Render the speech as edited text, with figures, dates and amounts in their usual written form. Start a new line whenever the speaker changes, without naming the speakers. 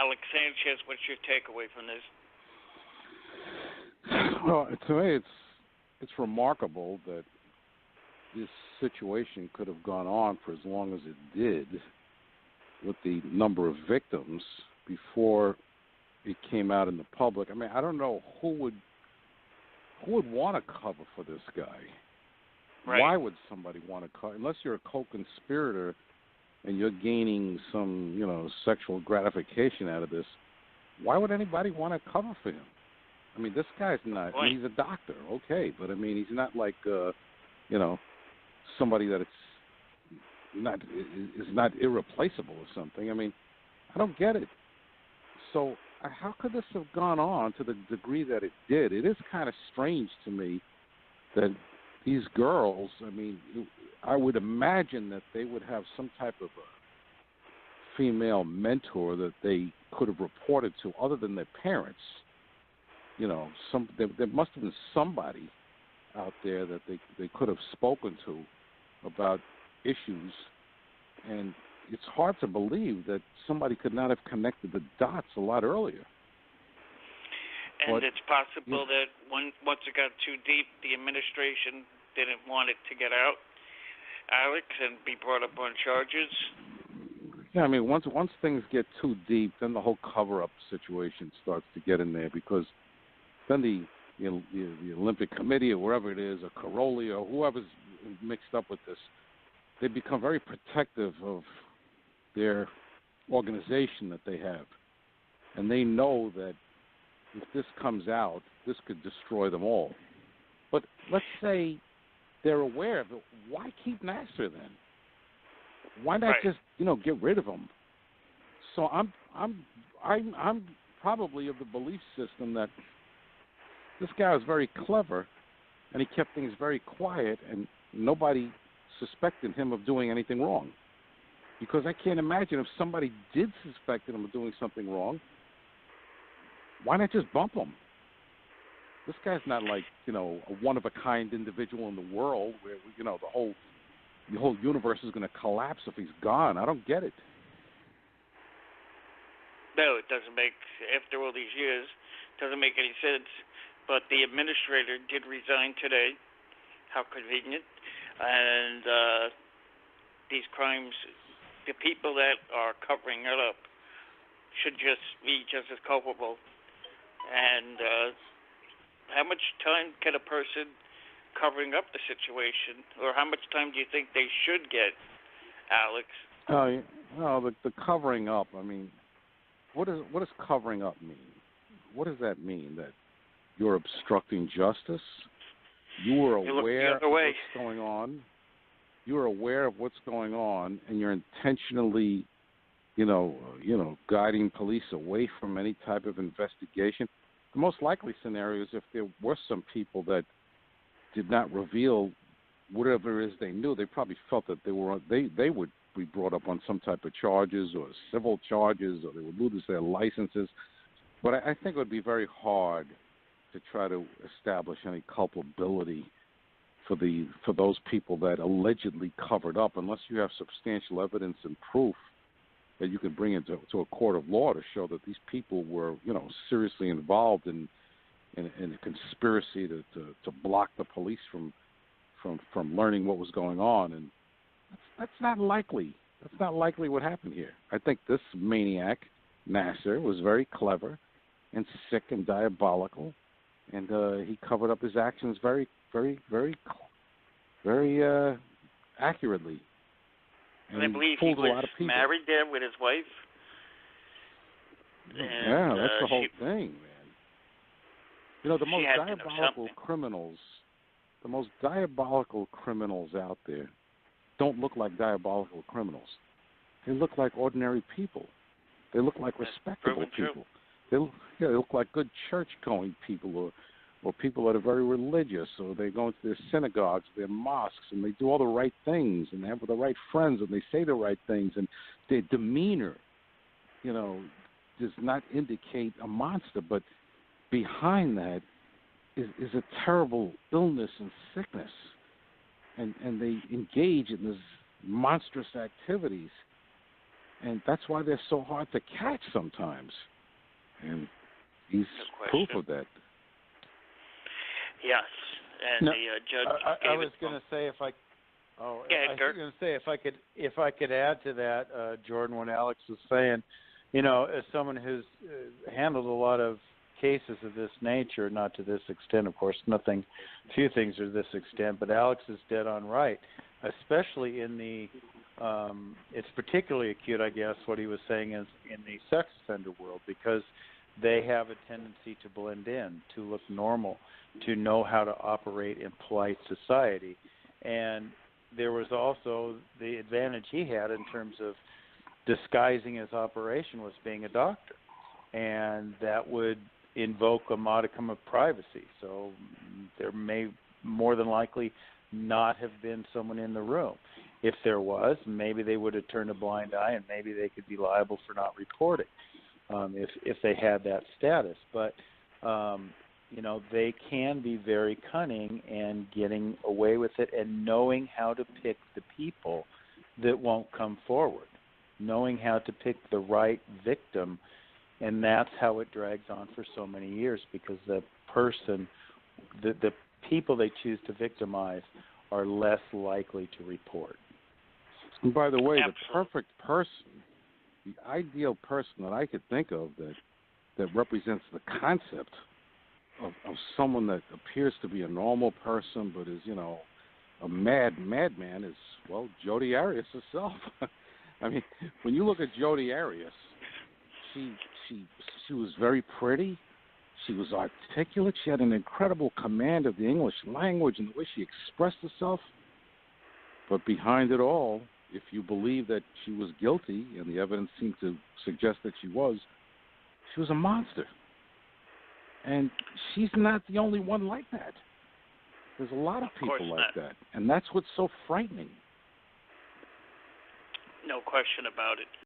Alex Sanchez. What's your takeaway from this?
Well, to me, it's remarkable that this situation could have gone on for as long as it did, with the number of victims before it came out in the public. I mean, I don't know who would want to cover for this guy.
Right.
Why would somebody want to cover unless you're a co-conspirator and you're gaining some, sexual gratification out of this? Why would anybody want to cover for him? I mean, this guy's not. I mean, he's a doctor, okay, but I mean, he's not like somebody that is not irreplaceable or something. I mean, I don't get it. So how could this have gone on to the degree that it did? It is kind of strange to me that these girls, I mean, I would imagine that they would have some type of a female mentor that they could have reported to other than their parents. There must have been somebody out there that they could have spoken to about issues, and it's hard to believe that somebody could not have connected the dots a lot earlier.
And it's possible that once it got too deep, the administration didn't want it to get out, Alex, and be brought up on charges.
Yeah, I mean, once things get too deep, then the whole cover-up situation starts to get in there, because then the Olympic Committee or wherever it is, or Caroli or whoever's mixed up with this, they become very protective of their organization that they have. And they know that if this comes out, this could destroy them all. But let's say they're aware of it. Why keep Nassar then? Why not just get rid of him? So I'm probably of the belief system that this guy was very clever, and he kept things very quiet, and nobody suspected him of doing anything wrong. Because I can't imagine if somebody did suspect him of doing something wrong, why not just bump him? This guy's not like, a one-of-a-kind individual in the world where, the whole universe is going to collapse if he's gone. I don't get it.
No, it doesn't make, after all these years, it doesn't make any sense. But the administrator did resign today. How convenient. And these crimes, the people that are covering it up should just be just as culpable. And how much time can a person covering up the situation, or how much time do you think they should get, Alex?
The covering up, I mean, what does covering up mean? What does that mean? That you're obstructing justice? You were aware of what's going on. You were aware of what's going on, and you're intentionally, guiding police away from any type of investigation. The most likely scenario is if there were some people that did not reveal whatever it is they knew, they probably felt that they would be brought up on some type of charges or civil charges, or they would lose their licenses. But I think it would be very hard to try to establish any culpability for those people that allegedly covered up, unless you have substantial evidence and proof that you can bring into a court of law to show that these people were, seriously involved in a conspiracy to block the police from learning what was going on. And that's not likely. That's not likely what happened here. I think this maniac, Nassar, was very clever and sick and diabolical, and he covered up his actions very, very, very, very accurately.
And I believe he was married there with his wife.
Yeah, that's the whole thing, man. The most diabolical criminals out there don't look like diabolical criminals. They look like ordinary people. They look like respectable people. They look like good church-going people, or people that are very religious, or they go into their synagogues, their mosques, and they do all the right things, and they have the right friends, and they say the right things, and their demeanor, does not indicate a monster, but behind that is a terrible illness and sickness, and they engage in these monstrous activities. And that's why they're so hard to catch sometimes. And he's proof of that.
Yes, and
no,
the judge
I was going to say if I could add to that, Jordan, what Alex was saying, as someone who's handled a lot of cases of this nature, not to this extent, of course, few things are this extent, but Alex is dead on right, especially in the, it's particularly acute, I guess, what he was saying is in the sex offender world, because they have a tendency to blend in, to look normal, to know how to operate in polite society. And there was also the advantage he had in terms of disguising his operation was being a doctor. And that would invoke a modicum of privacy. So there may more than likely not have been someone in the room. If there was, maybe they would have turned a blind eye and maybe they could be liable for not reporting if they had that status. But, they can be very cunning and getting away with it and knowing how to pick the people that won't come forward, knowing how to pick the right victim. And that's how it drags on for so many years, because the person, the people they choose to victimize are less likely to report.
And by the way,
Absolutely.
The perfect person, the ideal person that I could think of that represents the concept of someone that appears to be a normal person but is, a madman is, Jodi Arias herself. I mean, when you look at Jodi Arias, she was very pretty. She was articulate. She had an incredible command of the English language and the way she expressed herself. But behind it all, if you believe that she was guilty, and the evidence seemed to suggest that she was a monster. And she's not the only one like that. There's a lot of people like that. And that's what's so frightening.
No question about it.